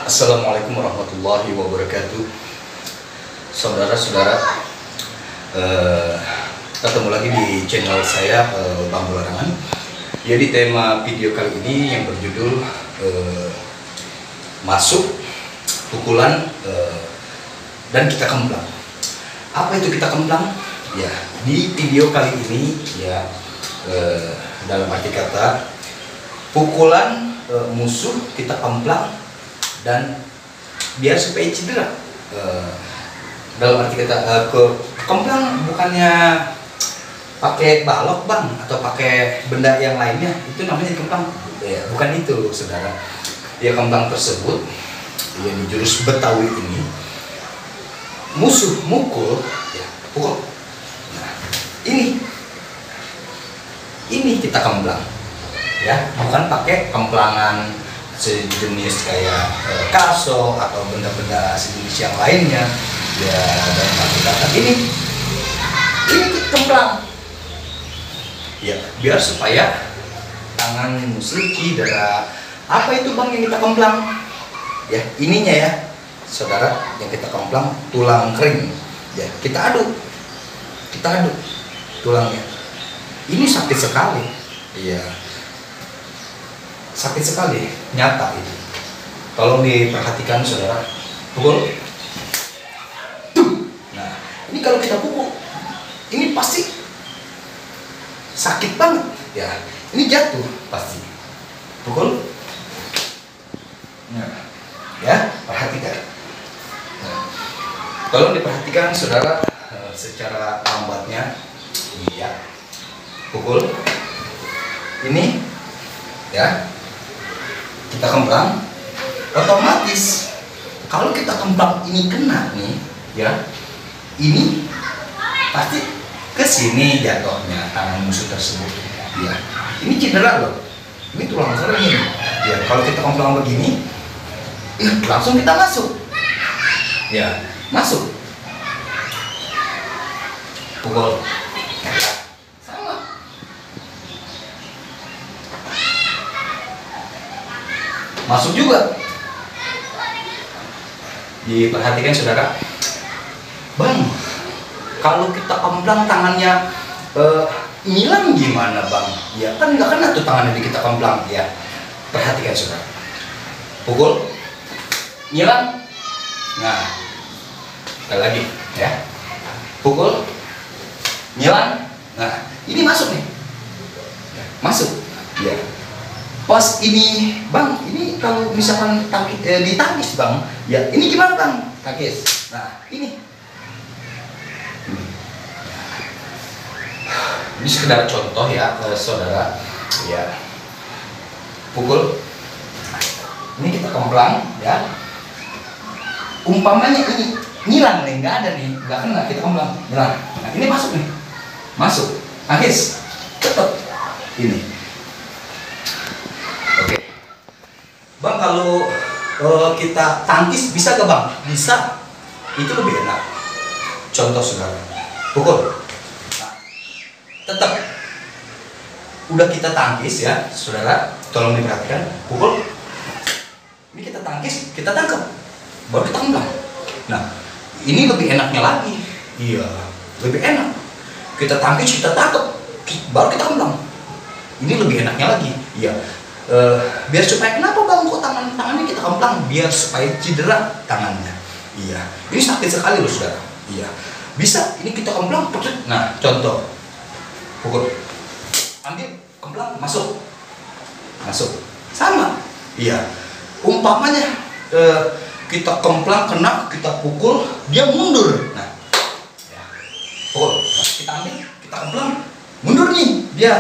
Assalamualaikum warahmatullahi wabarakatuh. Saudara-saudara, ketemu lagi di channel saya, Bang Larangan. Jadi tema video kali ini yang berjudul masuk, pukulan, dan kita kemplang. Apa itu kita kemplang? Ya, di video kali ini ya, dalam arti kata pukulan musuh kita kemplang dan biar supaya cedera. Dalam arti kata kemplang bukannya pakai balok bang atau pakai benda yang lainnya, itu namanya kemplang ya, bukan itu saudara. Ya, kemplang tersebut ya, di jurus Betawi ini musuh mukul ya, pukul. Nah, ini kita kemplang ya, bukan pakai kemplangan sejenis kayak kaso atau benda-benda sejenis yang lainnya ya. Dalam arti kata ini kemplang ya, biar supaya tangan musuh cedera. Apa itu bang yang kita kemplang ya? Ininya ya saudara, yang kita kemplang tulang kering ya, kita aduk tulangnya. Ini sakit sekali iya, sakit sekali, nyata itu. Tolong diperhatikan saudara, pukul. Nah, ini kalau kita pukul, ini pasti sakit banget ya. Ini jatuh pasti. Pukul. Nah, ya, perhatikan. Nah, tolong diperhatikan saudara, secara lambatnya. Iya. Pukul. Ini ya, kita kemplang, otomatis kalau kita kemplang ini kena nih ya, ini pasti ke sini jatuhnya tangan musuh tersebut ya. Ini cedera loh, ini tulang kering ya. Kalau kita kemplang begini langsung kita masuk ya, masuk. Pukul. Masuk juga. Diperhatikan saudara, bang, kalau kita kemplang tangannya ngilang gimana bang? Ya kan nggak kena tuh tangannya di kita kemplang ya. Perhatikan saudara, pukul, ngilang. Nah, sekali lagi ya, pukul, ngilang. Nah, ini masuk nih, masuk ya. Pas ini bang, ini kalau misalkan ditangkis bang ya, ini gimana bang? Tangkis. Nah, ini sekedar contoh ya saudara ya. Pukul. Ini kita kemplang ya, umpamanya ini ngilang nih, nggak ada nih, nggak kena, kita kemplang ngilang. Nah, ini masuk nih, masuk, tangkis, tetap ini. Bang, kalau kita tangkis bisa gak bang? Bisa, itu lebih enak. Contoh saudara, pukul. Nah, tetap udah kita tangkis ya saudara, tolong diperhatikan. Pukul. Ini kita tangkis, kita tangkap, baru kita kemplang. Nah, ini lebih enaknya lagi. Iya, lebih enak. Kita tangkis, kita tangkap, baru kita kemplang. Ini lebih enaknya lagi. Iya. Biar supaya kenapa bang kok tangannya kita kemplang? Biar supaya cedera tangannya. Iya, ini sakit sekali loh saudara. Iya, bisa ini kita kemplang. Nah, contoh, pukul, ambil, kemplang, masuk, sama. Iya, umpamanya kita kemplang kena, kita pukul, dia mundur. Nah, ya. Pukul, nah, kita ambil, kita kemplang, mundur nih dia.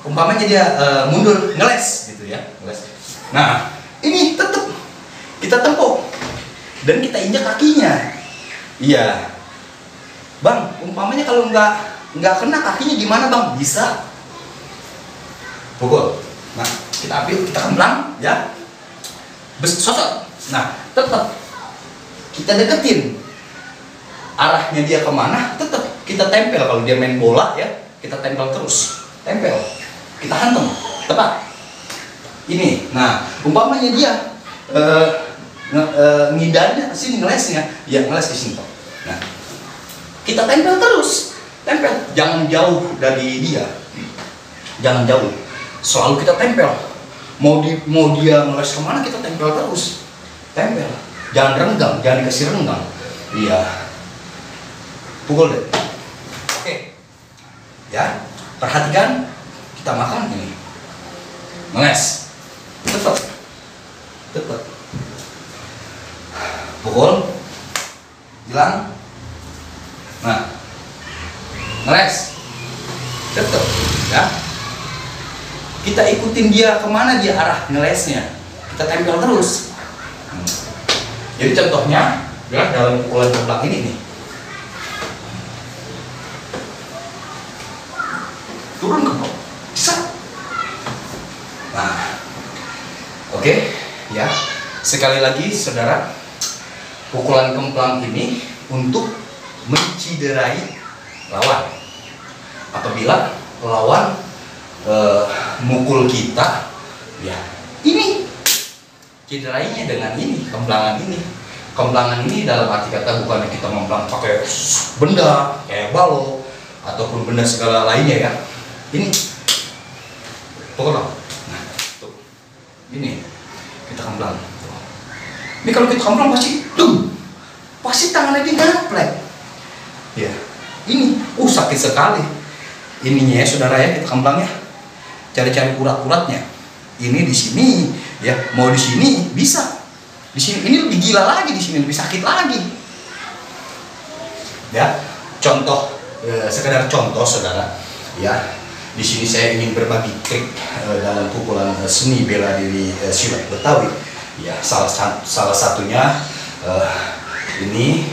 Umpamanya dia mundur, ngeles gitu ya, ngeles. Nah, ini tetap kita tempuk dan kita injak kakinya. Iya, bang. Umpamanya kalau nggak kena kakinya gimana bang? Bisa. Pukul. Nah, kita ambil, kita kemplang ya, sosot. Nah, tetap kita deketin. Arahnya dia kemana? Tetap kita tempel. Kalau dia main bola ya, kita tempel terus, tempel. Kita hantam tepat ini. Nah, umpamanya dia ngindarnya sini, ngelesnya ya ngeles di sini toh. Nah, kita tempel terus, tempel, jangan jauh dari dia, jangan jauh, selalu kita tempel. Mau dia ngeles kemana, kita tempel terus, tempel, jangan renggang, jangan dikasih renggang. Iya, pukul deh. Oke, ya, perhatikan, kita makan ini, ngeles, tetap, pukul, hilang, nah, ngeles, tetap, ya. Kita ikutin dia kemana dia arah ngelesnya, kita tempel terus. Jadi contohnya adalah dalam pukulan kembang ini nih, turun ke bawah, bisa. Nah, oke, ya. Sekali lagi, saudara, pukulan kemplang ini untuk menciderai lawan. Apabila lawan mukul kita, ya ini cederainya dengan ini, kemplangan ini. Kemplangan ini dalam arti kata bukan kita memplang pakai benda kayak balok ataupun benda segala lainnya ya. Ini pukul. Nah, tuh. Ini kita kemplang. Ini kalau kita kemplang pasti tangannya digaplek. Ya, ini sakit sekali. Ininya ya saudara ya, kita kemplangnya. Cari-cari urat-uratnya. Ini di sini ya, mau di sini bisa. Di sini ini lebih gila lagi, di sini lebih sakit lagi. Ya, contoh sekedar contoh saudara. Ya, di sini saya ingin berbagi trik dalam pukulan seni bela diri silat Betawi. Ya, salah satunya ini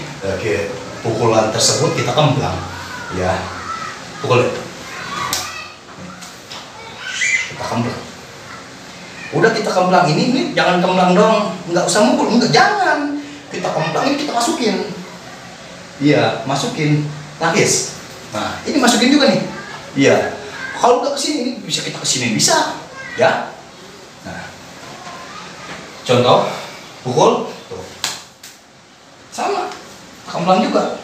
pukulan tersebut kita kemplang. Ya, pukul. Kita kemplang. Udah kita kemplang ini jangan kemplang dong, nggak usah mukul, jangan. Kita kemplang ini kita masukin. Iya, masukin, tangkis. Nah, ini masukin juga nih. Iya. Kalau udah kesini ini bisa kita kesini bisa, ya. Nah, contoh pukul, tuh. Sama, kemplang juga.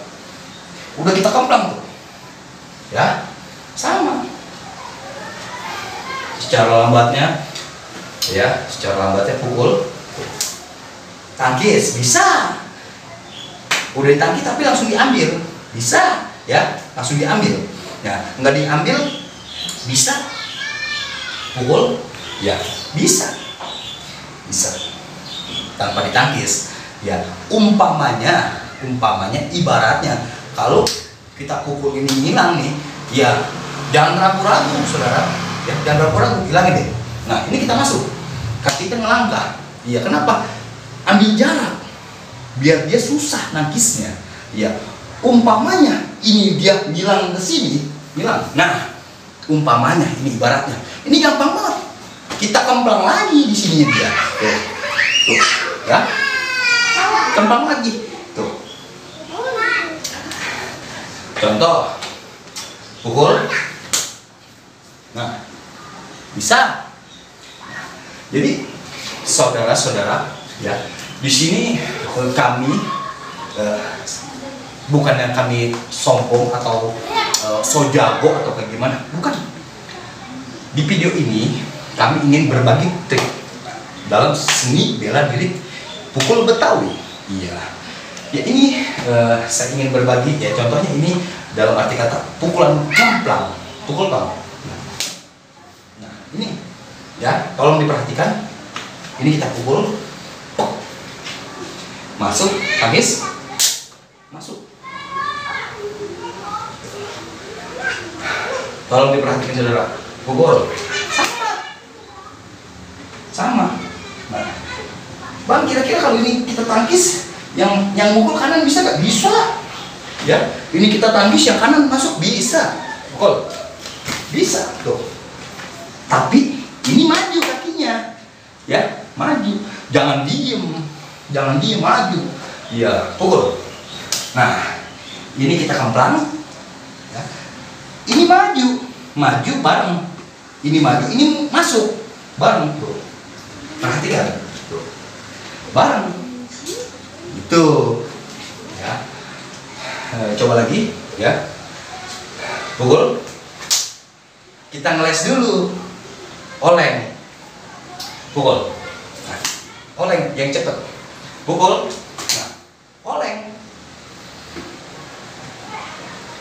Udah kita kemplang tuh, ya, sama. Secara lambatnya, ya, secara lambatnya pukul, tangkis bisa. Udah ditangkis tapi langsung diambil, bisa, ya, langsung diambil. Ya, nggak diambil, bisa. Pukul, ya, bisa, tanpa ditangkis. Ya, umpamanya ibaratnya kalau kita pukul ini hilang nih, ya, jangan ragu-ragu, saudara. Ya, jangan ragu-ragu, hilangin deh. Nah, ini kita masuk, kaki kita ngelangkah. Iya, kenapa? Ambil jarak, biar dia susah nangkisnya. Ya, umpamanya ini dia bilang ke sini, bilang. Nah, umpamanya ini ibaratnya, ini gampang banget. Kita kemplang lagi di sini dia. Tuh, ya, kemplang lagi. Tuh. Contoh, pukul. Nah, bisa. Jadi, saudara-saudara, ya, di sini kami bukan yang kami sombong atau so jago atau kayak gimana, bukan. Di video ini kami ingin berbagi trik dalam seni bela diri pukul Betawi. Iya, ya ini saya ingin berbagi ya, contohnya ini dalam arti kata pukulan kemplang, pukul bang. Nah, ini ya, tolong diperhatikan. Ini kita pukul, masuk, habis, masuk. Tolong diperhatikan saudara, pukul sama. Nah, bang, kira-kira kalau ini kita tangkis, yang mukul kanan bisa nggak? Bisa. Ya, ini kita tangkis yang kanan masuk, bisa. Pukul, bisa tuh. Tapi ini maju kakinya, ya, maju. Jangan diem, maju. Ya, pukul. Nah, ini kita kemplang. Ya. Ini maju bareng. Ini maju, ini masuk bareng tuh. Perhatikan tuh, bareng. Tuh. Ya. Coba lagi, ya. Pukul. Kita ngeles dulu. Oleng. Pukul. Nah, oleng yang cepet. Pukul. Nah, oleng.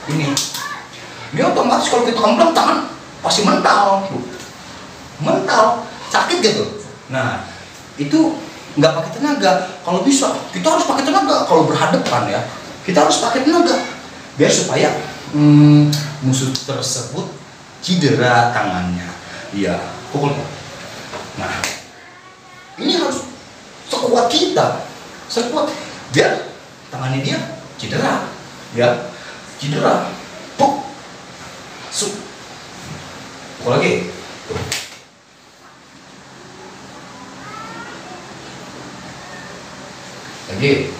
Ini otomatis kalau kita kembang tangan pasti mental, sakit gitu. Nah, itu nggak pakai tenaga. Kalau bisa, kita harus pakai tenaga. Kalau berhadapan ya, kita harus pakai tenaga biar supaya musuh tersebut cedera tangannya. Iya, pukul. Nah, ini harus sekuat kita, sekuat biar tangannya dia cedera, ya cedera. Puk, su, pukul lagi. Lagi.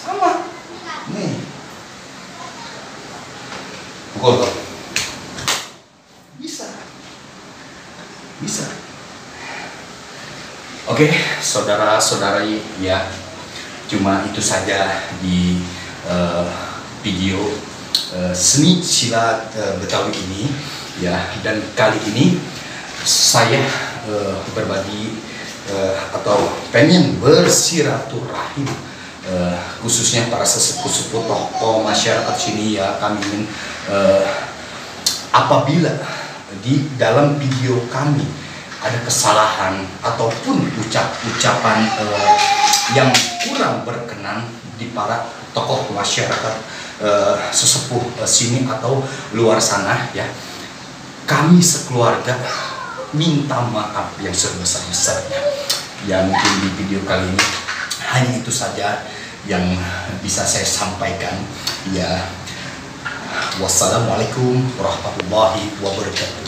Sama. Nih. Pukul tuh. Bisa. Oke, saudara-saudari ya. Cuma itu saja di video seni silat Betawi ini ya. Dan kali ini saya berbagi atau pengen bersiraturahim khususnya para sesepuh-sepuh tokoh masyarakat sini ya. Kami ingin apabila di dalam video kami ada kesalahan ataupun ucapan yang kurang berkenan di para tokoh masyarakat sesepuh sini atau luar sana ya, kami sekeluarga minta maaf yang sebesar-besarnya. Ya mungkin di video kali ini hanya itu saja yang bisa saya sampaikan ya. Wassalamualaikum warahmatullahi wabarakatuh.